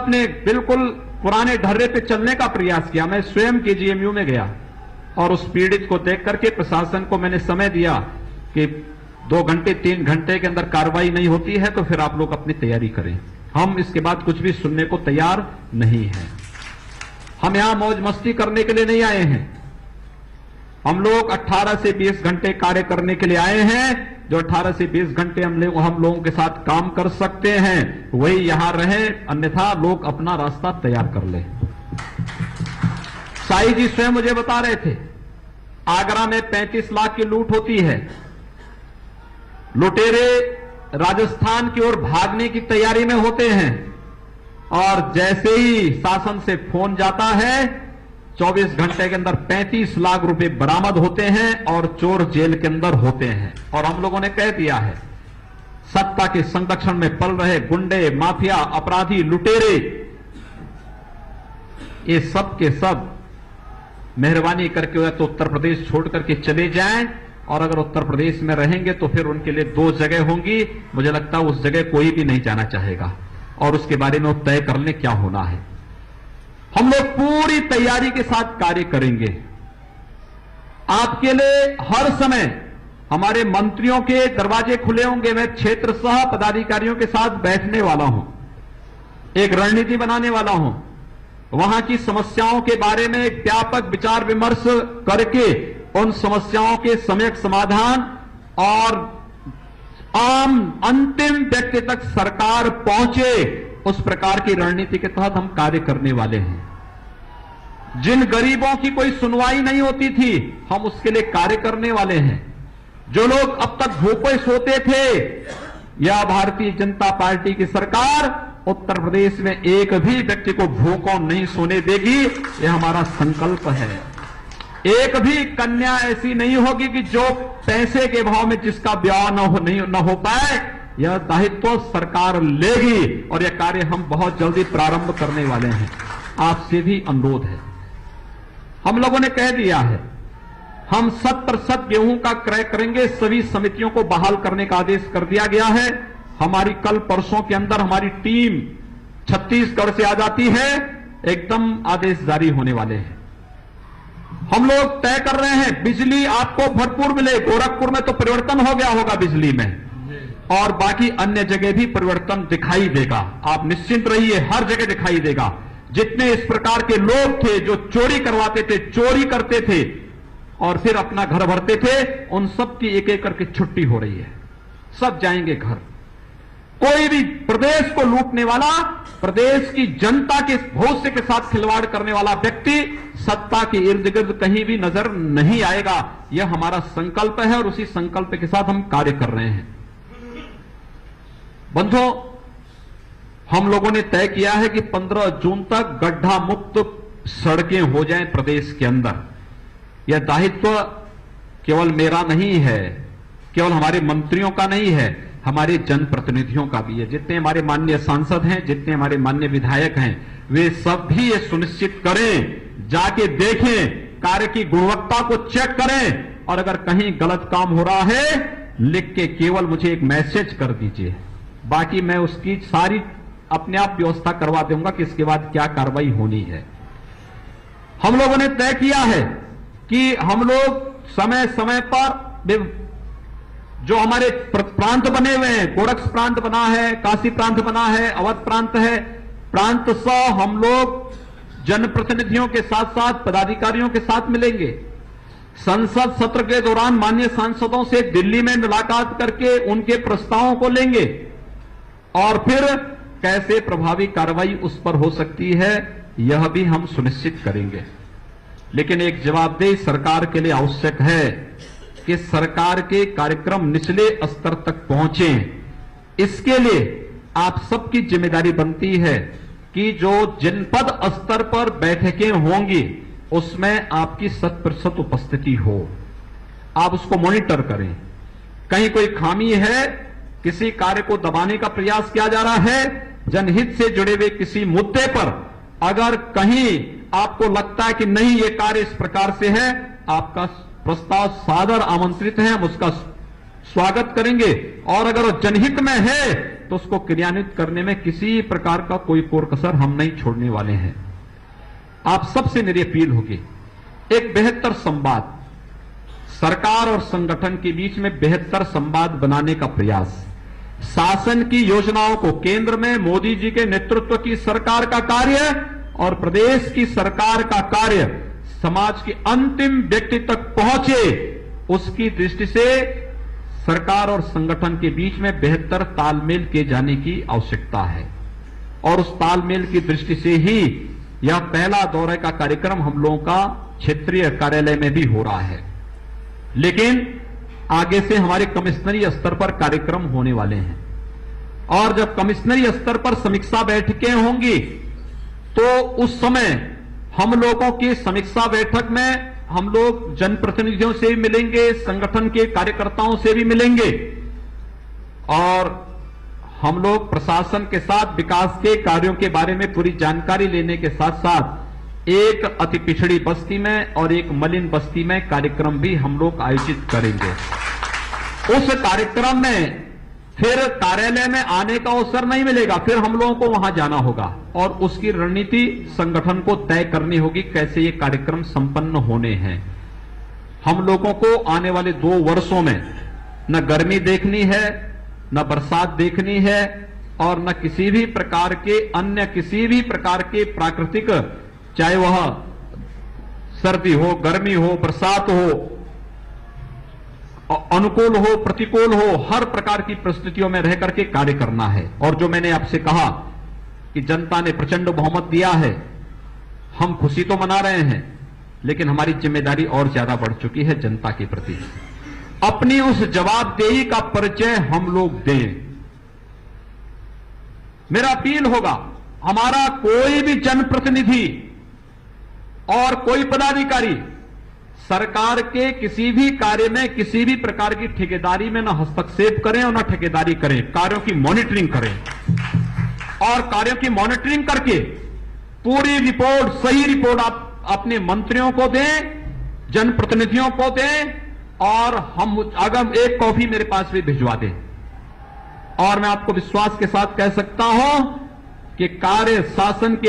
ने बिल्कुल पुराने ढर्रे पे चलने का प्रयास किया। मैं स्वयं केजीएमयू में गया और उस पीड़ित को देख करके प्रशासन को मैंने समय दिया कि 2 घंटे 3 घंटे के अंदर कार्रवाई नहीं होती है तो फिर आप लोग अपनी तैयारी करें। हम इसके बाद कुछ भी सुनने को तैयार नहीं हैं। हम यहां मौज मस्ती करने के लिए नहीं आए हैं। हम लोग 18 से 20 घंटे कार्य करने के लिए आए हैं। जो 18 से 20 घंटे हम लोगों के साथ काम कर सकते हैं वही यहां रहे, अन्यथा लोग अपना रास्ता तैयार कर ले। साई जी स्वयं मुझे बता रहे थे, आगरा में 35 लाख की लूट होती है। लुटेरे राजस्थान की ओर भागने की तैयारी में होते हैं और जैसे ही शासन से फोन जाता है 24 घंटे के अंदर 35 लाख रुपए बरामद होते हैं और चोर जेल के अंदर होते हैं। और हम लोगों ने कह दिया है, सत्ता के संरक्षण में पल रहे गुंडे, माफिया, अपराधी, लुटेरे, ये सब के सब मेहरबानी करके तो उत्तर प्रदेश छोड़ करके चले जाएं, और अगर उत्तर प्रदेश में रहेंगे तो फिर उनके लिए 2 जगह होंगी। मुझे लगता है उस जगह कोई भी नहीं जाना चाहेगा और उसके बारे में तय कर लें क्या होना है। हम लोग पूरी तैयारी के साथ कार्य करेंगे। आपके लिए हर समय हमारे मंत्रियों के दरवाजे खुले होंगे। मैं क्षेत्र सह पदाधिकारियों के साथ बैठने वाला हूं, एक रणनीति बनाने वाला हूं, वहां की समस्याओं के बारे में एक व्यापक विचार विमर्श करके उन समस्याओं के सम्यक समाधान और आम अंतिम व्यक्ति तक सरकार पहुंचे, उस प्रकार की रणनीति के तहत हम कार्य करने वाले हैं। जिन गरीबों की कोई सुनवाई नहीं होती थी, हम उसके लिए कार्य करने वाले हैं। जो लोग अब तक भूखे सोते थे, या भारतीय जनता पार्टी की सरकार उत्तर प्रदेश में एक भी व्यक्ति को भूखों नहीं सोने देगी, यह हमारा संकल्प है। एक भी कन्या ऐसी नहीं होगी कि जो पैसे के भाव में जिसका ब्याह न हो पाए। यह दायित्व सरकार लेगी और यह कार्य हम बहुत जल्दी प्रारंभ करने वाले हैं। आपसे भी अनुरोध है, हम लोगों ने कह दिया है हम 100% गेहूं का क्रय करेंगे। सभी समितियों को बहाल करने का आदेश कर दिया गया है। हमारी कल परसों के अंदर हमारी टीम छत्तीसगढ़ से आ जाती है, एकदम आदेश जारी होने वाले हैं। हम लोग तय कर रहे हैं बिजली आपको भरपूर मिले। गोरखपुर में तो परिवर्तन हो गया होगा बिजली में, और बाकी अन्य जगह भी परिवर्तन दिखाई देगा। आप निश्चिंत रहिए, हर जगह दिखाई देगा। जितने इस प्रकार के लोग थे जो चोरी करवाते थे, चोरी करते थे और फिर अपना घर भरते थे, उन सब की एक एक करके छुट्टी हो रही है। सब जाएंगे घर। कोई भी प्रदेश को लूटने वाला, प्रदेश की जनता के भविष्य के साथ खिलवाड़ करने वाला व्यक्ति सत्ता के इर्द गिर्द कहीं भी नजर नहीं आएगा। यह हमारा संकल्प है और उसी संकल्प के साथ हम कार्य कर रहे हैं। बंधुओं, हम लोगों ने तय किया है कि 15 जून तक गड्ढा मुक्त सड़कें हो जाएं प्रदेश के अंदर। यह दायित्व केवल मेरा नहीं है, केवल हमारे मंत्रियों का नहीं है, हमारे जनप्रतिनिधियों का भी है। जितने हमारे माननीय सांसद हैं, जितने हमारे माननीय विधायक हैं, वे सब भी ये सुनिश्चित करें, जाके देखें, कार्य की गुणवत्ता को चेक करें, और अगर कहीं गलत काम हो रहा है लिख के केवल मुझे एक मैसेज कर दीजिए। बाकी मैं उसकी सारी अपने आप व्यवस्था करवा दूंगा कि इसके बाद क्या कार्रवाई होनी है। हम लोगों ने तय किया है कि हम लोग समय समय पर जो हमारे प्रांत बने हुए हैं, गोरक्ष प्रांत बना है, काशी प्रांत बना है, अवध प्रांत है, प्रांत सह हम लोग जनप्रतिनिधियों के साथ साथ पदाधिकारियों के साथ मिलेंगे। संसद सत्र के दौरान माननीय सांसदों से दिल्ली में मुलाकात करके उनके प्रस्तावों को लेंगे और फिर कैसे प्रभावी कार्रवाई उस पर हो सकती है यह भी हम सुनिश्चित करेंगे। लेकिन एक जवाबदेही सरकार के लिए आवश्यक है कि सरकार के कार्यक्रम निचले स्तर तक पहुंचे। इसके लिए आप सबकी जिम्मेदारी बनती है कि जो जनपद स्तर पर बैठकें होंगी उसमें आपकी 100% उपस्थिति हो। आप उसको मॉनिटर करें। कहीं कोई खामी है, किसी कार्य को दबाने का प्रयास किया जा रहा है, जनहित से जुड़े हुए किसी मुद्दे पर अगर कहीं आपको लगता है कि नहीं ये कार्य इस प्रकार से है, आपका प्रस्ताव सादर आमंत्रित है, हम उसका स्वागत करेंगे। और अगर वो जनहित में है तो उसको क्रियान्वित करने में किसी प्रकार का कोई कोर-कसर हम नहीं छोड़ने वाले हैं। आप सबसे मेरी अपील होगी, एक बेहतर संवाद, सरकार और संगठन के बीच में बेहतर संवाद बनाने का प्रयास, शासन की योजनाओं को, केंद्र में मोदी जी के नेतृत्व की सरकार का कार्य और प्रदेश की सरकार का कार्य समाज के अंतिम व्यक्ति तक पहुंचे, उसकी दृष्टि से सरकार और संगठन के बीच में बेहतर तालमेल किए जाने की आवश्यकता है। और उस तालमेल की दृष्टि से ही यह पहला दौरे का कार्यक्रम हम लोगों का क्षेत्रीय कार्यालय में भी हो रहा है, लेकिन आगे से हमारे कमिश्नरी स्तर पर कार्यक्रम होने वाले हैं। और जब कमिश्नरी स्तर पर समीक्षा बैठकें होंगी तो उस समय हम लोगों की समीक्षा बैठक में हम लोग जनप्रतिनिधियों से भी मिलेंगे, संगठन के कार्यकर्ताओं से भी मिलेंगे और हम लोग प्रशासन के साथ विकास के कार्यों के बारे में पूरी जानकारी लेने के साथ साथ एक अति पिछड़ी बस्ती में और एक मलिन बस्ती में कार्यक्रम भी हम लोग आयोजित करेंगे। उस कार्यक्रम में फिर कार्यालय में आने का अवसर नहीं मिलेगा, फिर हम लोगों को वहां जाना होगा और उसकी रणनीति संगठन को तय करनी होगी कैसे ये कार्यक्रम संपन्न होने हैं। हम लोगों को आने वाले 2 वर्षों में न गर्मी देखनी है, न बरसात देखनी है और न किसी भी प्रकार के अन्य किसी भी प्रकार के प्राकृतिक, चाहे वह सर्दी हो, गर्मी हो, बरसात हो, अनुकूल हो, प्रतिकूल हो, हर प्रकार की परिस्थितियों में रह करके कार्य करना है। और जो मैंने आपसे कहा कि जनता ने प्रचंड बहुमत दिया है, हम खुशी तो मना रहे हैं, लेकिन हमारी जिम्मेदारी और ज्यादा बढ़ चुकी है जनता के प्रति। अपनी उस जवाबदेही का परिचय हम लोग दें। मेरा अपील होगा, हमारा कोई भी जनप्रतिनिधि और कोई पदाधिकारी सरकार के किसी भी कार्य में किसी भी प्रकार की ठेकेदारी में न हस्तक्षेप करें और न ठेकेदारी करें, कार्यों की मॉनिटरिंग करें और कार्यों की मॉनिटरिंग करके पूरी रिपोर्ट, सही रिपोर्ट आप अपने मंत्रियों को दें, जनप्रतिनिधियों को दें और हम अगर एक कॉपी मेरे पास भी भिजवा दें। और मैं आपको विश्वास के साथ कह सकता हूं कि कार्य शासन के